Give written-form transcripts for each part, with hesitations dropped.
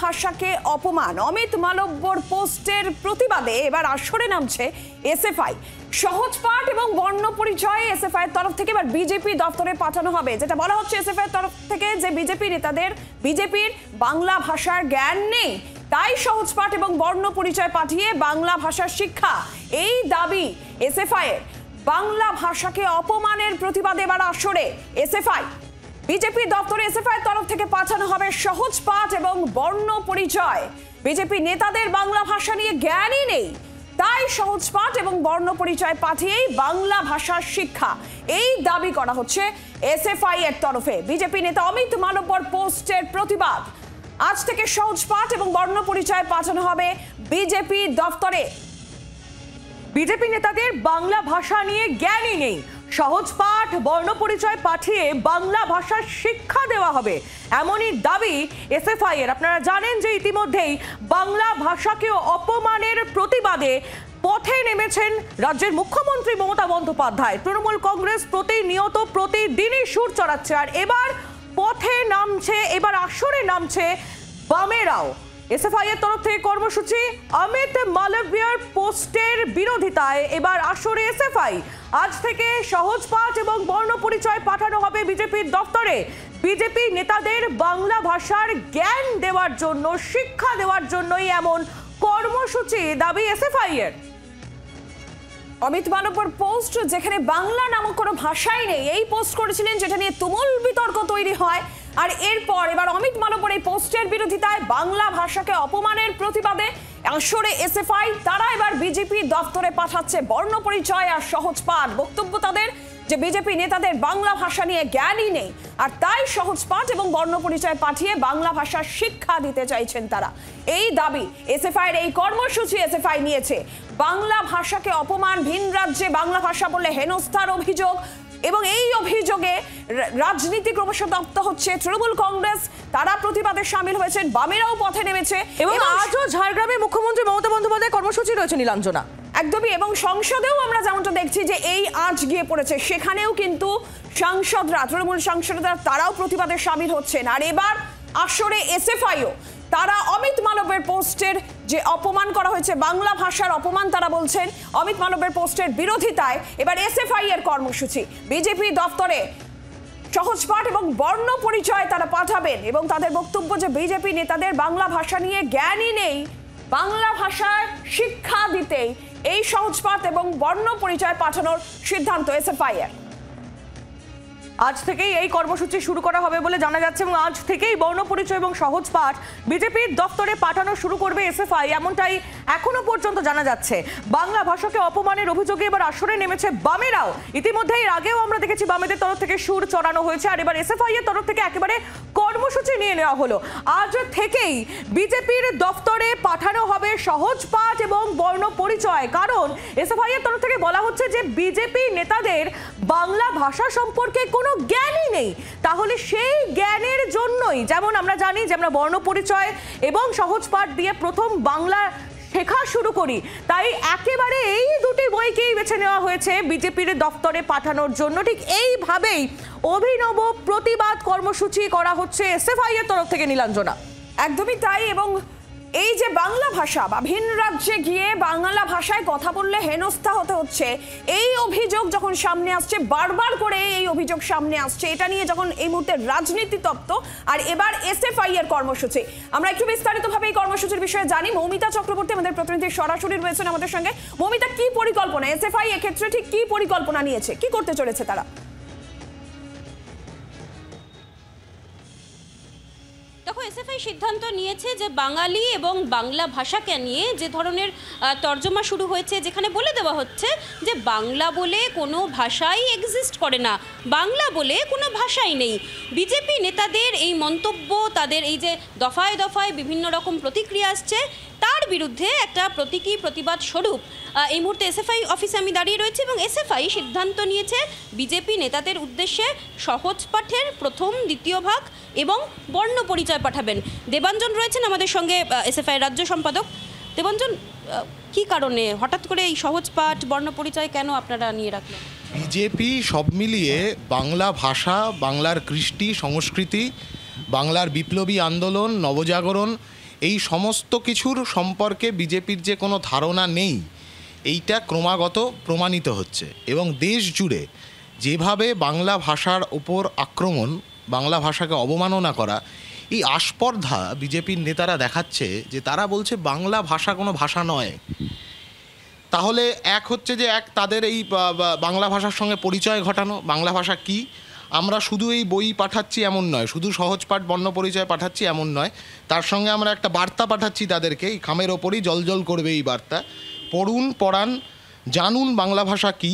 ভাষাকে অপমান, অমিত মালব্যর পোস্টের প্রতিবাদে এবার আসরে নামছে এসএফআই। সহজ পাঠ এবং বর্ণ পরিচয়ে এসএফআই এর তরফ থেকে এবার বিজেপি দপ্তরে পাঠানো হবে। যেটা বলা হচ্ছে এসএফআই এর তরফ থেকে যে বিজেপি নেতাদের বিজেপির বাংলা ভাষার জ্ঞান নেই, তাই সহজ পাঠ এবং বর্ণ পরিচয় পাঠিয়ে বাংলা ভাষার শিক্ষা, এই দাবি এসএফআই এর। বাংলা ভাষাকে অপমানের প্রতিবাদে এবার আসরে এসএফআই। বিজেপি দপ্তরে এসএফআই এর তরফ থেকে পাঠানো হবে সহজ পাঠ এবং বর্ণ পরিচয়। বিজেপি নেতাদের বাংলা ভাষা নিয়ে জ্ঞানই নেই, তাই সহজ পাঠ এবং বর্ণ পরিচয় পাঠিয়েই বাংলা ভাষার শিক্ষা, এই দাবি করা হচ্ছে এসএফআই এর তরফে। বিজেপি নেতা অমিত মালব্যর পোস্টের প্রতিবাদ। আজ থেকে সহজ পাঠ এবং বর্ণ পরিচয় পাঠানো হবে বিজেপি দপ্তরে। বিজেপি নেতাদের বাংলা ভাষা নিয়ে জ্ঞানই নেই, সহজ পাঠ বর্ণ পরিচয় পাঠিয়ে বাংলা ভাষার শিক্ষা দেওয়া হবে, এমনই দাবি এসএফআই এর। আপনারা জানেন যে ইতিমধ্যেই বাংলা ভাষাকে অপমানের প্রতিবাদে পথে নেমেছেন রাজ্যের মুখ্যমন্ত্রী মমতা বন্দ্যোপাধ্যায়। তৃণমূল কংগ্রেস প্রতিনিয়ত প্রতিদিনই সুর চড়াচ্ছে, আর এবার পথে নামছে, এবার আসরে নামছে বামেরাও। এসএফআই এর তরফ থেকে কর্মসূচি, অমিত মালব্যর পোস্টের বিরোধিতায় এবার আসরে এসএফআই। আজ থেকে সহজ পাঠ এবং বর্ণ পরিচয় পাঠানো হবে বিজেপির দপ্তরে। বিজেপি নেতাদের বাংলা ভাষার জ্ঞান দেওয়ার জন্য, শিক্ষা দেওয়ার জন্যই এমন কর্মসূচি, দাবি এসএফআই এর। অমিত মালব্যর পোস্ট, যেখানে বাংলা নামক কোনো ভাষাই নেই, এই পোস্ট করেছিলেন, যেটা নিয়ে তুমুল বিতর্ক তৈরি হয়। আর এরপর এবার অমিত মালব্যর এই পোস্টের বিরোধিতায়, বাংলা ভাষাকে অপমানের প্রতিবাদে আসরে এসএফআই। তারা এবার বিজেপি দপ্তরে পাঠাচ্ছে বর্ণ পরিচয় আর সহজ পাঠ। বক্তব্য তাদের যে বিজেপি নেতাদের বাংলা ভাষা নিয়ে জ্ঞানই নেই, আর তাই সহজ পাঠ এবং বর্ণ পরিচয় পাঠিয়ে বাংলা ভাষার শিক্ষা দিতে চাইছেন তারা, এই দাবি এসএফআই এর। এই কর্মসূচি এসএফআই নিয়েছে। বাংলা ভাষাকে অপমান, ভিন রাজ্যে বাংলা ভাষা বললে হেনস্থার অভিযোগ, এবং এই অভিযোগে রাজনীতি ক্রমশ তপ্ত হচ্ছে। তৃণমূল কংগ্রেস তারা প্রতিবাদে সামিল হয়েছেন, বামেরাও পথে নেমেছে, এবং আজও ঝাড়গ্রামে মুখ্যমন্ত্রী মমতা বন্দ্যোপাধ্যায় কর্মসূচি রয়েছে নীলাঞ্জনা। একদমই, এবং সংসদেও আমরা যেমনটা দেখছি যে এই আজ গিয়ে পড়েছে, সেখানেও কিন্তু সাংসদরা, তৃণমূল সাংসদরা তারাও প্রতিবাদে সামিল হচ্ছেন। আর এবার আসরে এসএফআইও, তারা অমিত মালব্যের পোস্টের যে অপমান করা হয়েছে, বাংলা ভাষার অপমান তারা বলছেন, অমিত মালব্যের পোস্টের বিরোধিতায় এবার এসএফআই এর কর্মসূচি। বিজেপি দপ্তরে সহজ পাঠ এবং বর্ণ পরিচয় তারা পাঠাবেন, এবং তাদের বক্তব্য যে বিজেপি নেতাদের বাংলা ভাষা নিয়ে জ্ঞানই নেই, বাংলা ভাষার শিক্ষা দিতেই এই সহজ পাঠ এবং বর্ণ পরিচয় পাঠানোর সিদ্ধান্ত এসএফআই এর। আজ থেকেই এই কর্মসূচি শুরু করা হবে বলে জানা যাচ্ছে, এবং আজ থেকেই বর্ণ পরিচয় এবং সহজ পাঠ বিজেপির দপ্তরে পাঠানো শুরু করবে এসএফআই, এমনটাই এখনো পর্যন্ত জানা যাচ্ছে। বাংলা ভাষাকে অপমানের অভিযোগে এবার আসরে নেমেছে বামেরাও। ইতিমধ্যে এর আগেও আমরা দেখেছি বামেদের তরফ থেকে সুর চড়ানো হয়েছে, আর এবার এসএফআই এর তরফ থেকে একেবারে কর্মসূচি নিয়ে নেওয়া হলো। আজ থেকেই বিজেপির দপ্তরে পাঠানো হবে সহজ পাঠ এবং বর্ণ পরিচয়, কারণ এসএফআই এর তরফ থেকে বলা হচ্ছে যে বিজেপি নেতাদের বাংলা ভাষা সম্পর্কে কোনো জ্ঞানই নেই। তাহলে সেই জ্ঞানের জন্যই, যেমন আমরা জানি যে আমরা বর্ণ পরিচয় এবং সহজ পাঠ দিয়ে প্রথম বাংলা শেখা শুরু করি, তাই একেবারে এই দুটি বইকেই বেছে নেওয়া হয়েছে বিজেপির দপ্তরে পাঠানোর জন্য। ঠিক এইভাবেই অভিনব প্রতিবাদ কর্মসূচি করা হচ্ছে এসএফআই এর তরফ থেকে নীলাঞ্জনা। একদমই তাই, এবং এই যে বাংলা ভাষা বা ভিন রাজ্যে গিয়ে বাংলা ভাষায় কথা বললে হেনস্থা হতে হচ্ছে, এই অভিযোগ যখন সামনে আসছে, বারবার করে এই অভিযোগ সামনে আসছে, এটা নিয়ে যখন এই মুহূর্তে রাজনীতি তপ্ত, আর এবার এসএফআই এর কর্মসূচি। আমরা একটু বিস্তারিতভাবে এই কর্মসূচির বিষয়ে জানি। মৌমিতা চক্রবর্তী আমাদের প্রতিনিধি সরাসরি রয়েছেন আমাদের সঙ্গে। মৌমিতা, কি পরিকল্পনা এসএফআই এক্ষেত্রে, ঠিক কি পরিকল্পনা নিয়েছে, কি করতে চলেছে তারা? দেখো, এসএফআই সিদ্ধান্ত নিয়েছে যে বাঙালি এবং বাংলা ভাষাকে নিয়ে যে ধরনের তর্জমা শুরু হয়েছে, যেখানে বলে দেওয়া হচ্ছে যে বাংলা বলে কোনো ভাষাই এক্সিস্ট করে না, বাংলা বলে কোনো ভাষাই নেই। বিজেপি নেতাদের এই মন্তব্য, তাদের এই যে দফায় দফায় বিভিন্ন রকম প্রতিক্রিয়া আসছে, তার বিরুদ্ধে একটা প্রতীকী প্রতিবাদ স্বরূপ এই মুহূর্তে এসএফআই অফিসে আমি দাঁড়িয়ে রয়েছি, এবং এসএফআই সিদ্ধান্ত নিয়েছে বিজেপি নেতাদের উদ্দেশ্যে সহজ পাঠের প্রথম, দ্বিতীয় ভাগ এবং বর্ণ পরিচয় পাঠাবেন। দেবাঞ্জন রয়েছেন আমাদের সঙ্গে, এসএফআই রাজ্য সম্পাদক। দেবাঞ্জন, কি কারণে হঠাৎ করে এই সহজ পাঠ, বর্ণ পরিচয় কেন আপনারা নিয়ে রাখলেন? বিজেপি সব মিলিয়ে বাংলা ভাষা, বাংলার কৃষ্টি সংস্কৃতি, বাংলার বিপ্লবী আন্দোলন, নবজাগরণ, এই সমস্ত কিছুর সম্পর্কে বিজেপির যে কোনো ধারণা নেই এইটা ক্রমাগত প্রমাণিত হচ্ছে। এবং দেশ জুড়ে যেভাবে বাংলা ভাষার ওপর আক্রমণ, বাংলা ভাষাকে অবমাননা করা, এই আস্পর্ধা বিজেপির নেতারা দেখাচ্ছে যে তারা বলছে বাংলা ভাষা কোনো ভাষা নয়। তাহলে এক হচ্ছে যে তাদের এই বাংলা ভাষার সঙ্গে পরিচয় ঘটানো, বাংলা ভাষা কি, আমরা শুধু এই বই পাঠাচ্ছি এমন নয়, শুধু সহজ পাঠ বর্ণ পরিচয় পাঠাচ্ছি এমন নয়, তার সঙ্গে আমরা একটা বার্তা পাঠাচ্ছি তাদেরকে, এই খামের ওপরই জলজল করবে এই বার্তা, পড়ুন পড়ান, জানুন বাংলা ভাষা কি,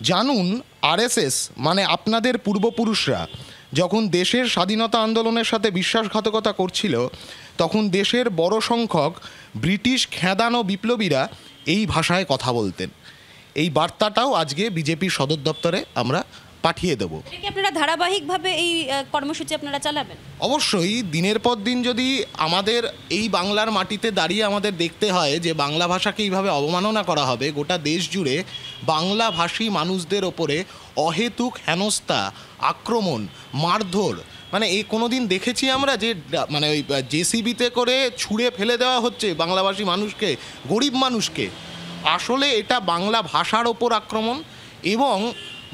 জানুন আরএসএস মানে আপনাদের পূর্বপুরুষরা যখন দেশের স্বাধীনতা আন্দোলনের সাথে বিশ্বাসঘাতকতা করছিল তখন দেশের বড় সংখ্যক ব্রিটিশ খেদানো বিপ্লবীরা এই ভাষায় কথা বলতেন। এই বার্তাটাও আজকে বিজেপির সদর দপ্তরে আমরা পাঠিয়ে দেব। আপনারা ধারাবাহিকভাবে এই কর্মসূচি আপনারা চালাবেন? অবশ্যই, দিনের পর দিন যদি আমাদের এই বাংলার মাটিতে দাঁড়িয়ে আমাদের দেখতে হয় যে বাংলা ভাষাকে এইভাবে অবমাননা করা হবে, গোটা দেশ জুড়ে বাংলাভাষী মানুষদের ওপরে অহেতুক হেনস্থা, আক্রমণ, মারধর, মানে এই কোনো দিন দেখেছি আমরা যে মানে ওই জেসিবিতে করে ছুঁড়ে ফেলে দেওয়া হচ্ছে বাংলাভাষী মানুষকে, গরিব মানুষকে? আসলে এটা বাংলা ভাষার ওপর আক্রমণ এবং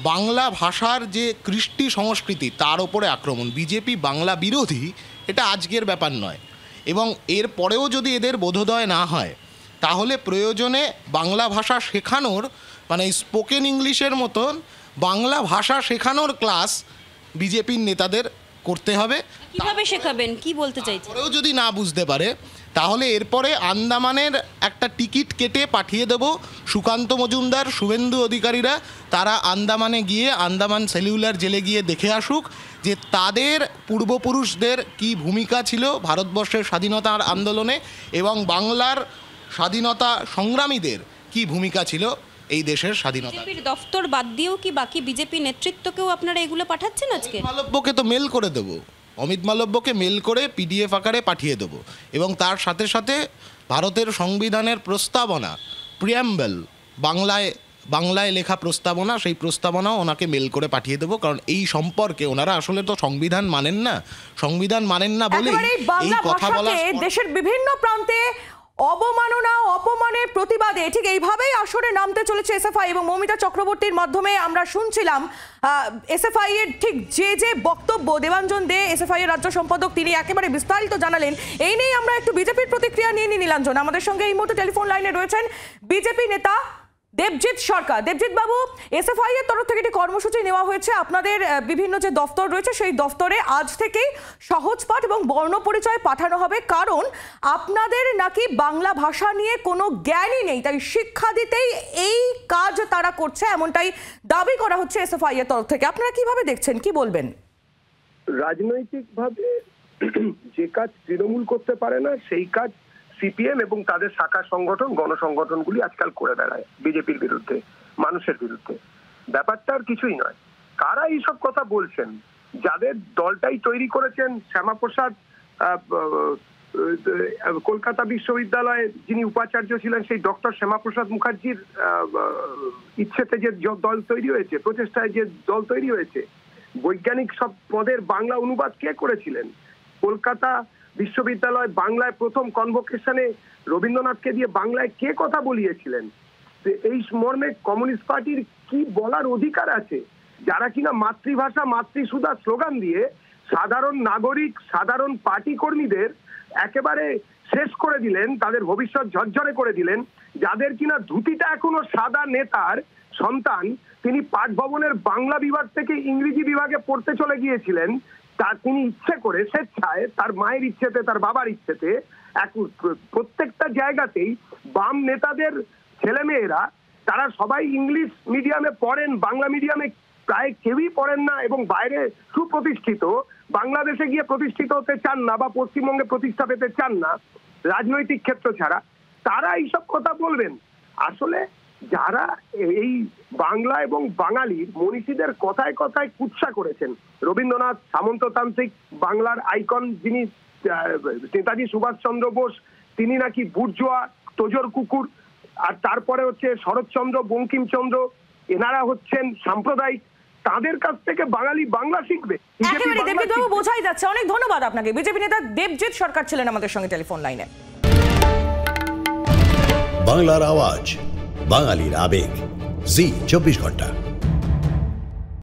বাংলা ভাষার যে কৃষ্টি সংস্কৃতি তার ওপরে আক্রমণ। বিজেপি বাংলা বিরোধী, এটা আজকের ব্যাপার নয়। এবং এর পরেও যদি এদের বোধোদয় না হয় তাহলে প্রয়োজনে বাংলা ভাষা শেখানোর, মানে স্পোকেন ইংলিশের মতন বাংলা ভাষা শেখানোর ক্লাস বিজেপির নেতাদের করতে হবে। কিভাবে শেখাবেন, কি বলতে চাইছেন? পরেও যদি না বুঝতে পারে তাহলে এরপরে আন্দামানের একটা টিকিট কেটে পাঠিয়ে দেব সুকান্ত মজুমদার, শুভেন্দু অধিকারীরা, তারা আন্দামানে গিয়ে আন্দামান সেলুলার জেলে গিয়ে দেখে আসুক যে তাদের পূর্বপুরুষদের কি ভূমিকা ছিল ভারতবর্ষের স্বাধীনতার আন্দোলনে এবং বাংলার স্বাধীনতা সংগ্রামীদের কি ভূমিকা ছিল এই দেশের স্বাধীনতা। বিজেপির দফতর বাদ দিয়েও কি বাকি বিজেপি নেতৃত্বকেও আপনারা এগুলো পাঠাচ্ছেন আজকে? মালব্যকে তো মেল করে দেবো, অমিত মালব্যকে মেল করে পিডিএফ আকারে পাঠিয়ে দেবো এবং তার সাথে সাথে ভারতের সংবিধানের প্রস্তাবনা, প্রিয়াম্বল, বাংলায় লেখা প্রস্তাবনা, সেই প্রস্তাবনাও ওনাকে মেল করে পাঠিয়ে দেবো। কারণ এই সম্পর্কে ওনারা আসলে তো সংবিধান মানেন না বলে এই কথা বলা। দেশের বিভিন্ন প্রান্তে অবমাননা, অপমানের প্রতিবাদে ঠিক এইভাবেই আসরে নামতে চলেছে এসএফআই এবং মৌমিতা চক্রবর্তীর মাধ্যমে আমরা শুনছিলাম এসএফআই এর ঠিক যে বক্তব্য দেবাঞ্জন দে, এসএফআই এর রাজ্য সম্পাদক, তিনি একেবারে বিস্তারিত জানালেন। এই নিয়ে আমরা একটু বিজেপির প্রতিক্রিয়া নিয়ে নিই নীলাঞ্জন। আমাদের সঙ্গে এই মুহূর্তে টেলিফোন লাইনে রয়েছেন বিজেপি নেতা দেবজিৎ সরকার। দেবজিৎ বাবু, এসএফআই এর তরফ থেকে একটি কর্মসূচি নেওয়া হয়েছে, আপনাদের বিভিন্ন যে দফতর রয়েছে সেই দফতরে আজ থেকেই সহজ পাঠ এবং বর্ণ পরিচয় পাঠানো হবে, কারণ আপনাদের নাকি বাংলা ভাষা নিয়ে কোনো জ্ঞানই নেই, তাই শিক্ষা দিতেই এই কাজ তারা করছে, এমনটাই দাবি করা হচ্ছে এসএফআই এর তরফ থেকে। আপনারা কিভাবে দেখছেন, কি বলবেন? রাজনৈতিকভাবে যে কাজ তৃণমূল করতে পারে না সেই কাজ সিপিএম এবং তাদের শাখা সংগঠন, গণসংগঠনগুলি আজকাল করে বেড়ায় বিজেপির বিরুদ্ধে, মানুষের বিরুদ্ধে। ব্যাপারটা আর কিছুই নয়। কারা এইসব কথা বলছেন? যাদের দলটাই তৈরি করেছেন শ্যামাপ্রসাদ, কলকাতা বিশ্ববিদ্যালয়ে যিনি উপাচার্য ছিলেন সেই ডক্টর শ্যামাপ্রসাদ মুখার্জির ইচ্ছেতে যে দল তৈরি হয়েছে, প্রচেষ্টায় যে দল তৈরি হয়েছে, বৈজ্ঞানিক সব পদের বাংলা অনুবাদ কে করেছিলেন? কলকাতা বিশ্ববিদ্যালয় বাংলায় প্রথম কনভোকেশনে রবীন্দ্রনাথকে দিয়ে বাংলায় কে কথা বলিয়েছিলেন? এই মর্মে কমিউনিস্ট পার্টির কি বলার অধিকার আছে? যারা কিনা মাতৃভাষা মাতৃসুধা স্লোগান দিয়ে সাধারণ নাগরিক, সাধারণ পার্টি কর্মীদের একেবারে শেষ করে দিলেন, তাদের ভবিষ্যৎ ঝরঝরে করে দিলেন। যাদের কিনা ধুতিটা এখনো সাদা নেতার সন্তান, তিনি পাঠ ভবনের বাংলা বিভাগ থেকে ইংরেজি বিভাগে পড়তে চলে গিয়েছিলেন, তিনি ইচ্ছে করে স্বেচ্ছায়, তার মায়ের ইচ্ছেতে, তার বাবার ইচ্ছেতে, প্রত্যেকটা জায়গাতেই বাম নেতাদের ছেলেমেয়েরা তারা সবাই ইংলিশ মিডিয়ামে পড়েন, বাংলা মিডিয়ামে প্রায় কেউই পড়েন না এবং বাইরে সুপ্রতিষ্ঠিত, বাংলাদেশে গিয়ে প্রতিষ্ঠিত হতে চান না বা পশ্চিমবঙ্গে প্রতিষ্ঠা পেতে চান না রাজনৈতিক ক্ষেত্র ছাড়া, তারা এইসব কথা বলবেন। আসলে যারা এই বাংলা এবং বাঙালির মনীষীদের কথায় কথায় কুৎসা করেছেন, রবীন্দ্রনাথ, সামন্ততান্ত্রিক বাংলার আইকন যিনি নেতাজি সুভাষচন্দ্র বোস, তিনি নাকি বুর্জোয়া, তোজর কুকুর, আর তারপরে হচ্ছে শরৎচন্দ্র, বঙ্কিমচন্দ্র, এনারা হচ্ছেন সাম্প্রদায়িক, তাদের কাছ থেকে বাঙালি বাংলা শিখবে। একেবারে দেবজিৎ বাবু বোঝাই যাচ্ছে। অনেক ধন্যবাদ আপনাকে। বিজেপি নেতা দেবজিৎ সরকার ছিলেন আমাদের সঙ্গে টেলিফোন লাইনে। বাংলার আওয়াজ, বাঙালির আবেগ, জি 24 ঘন্টা।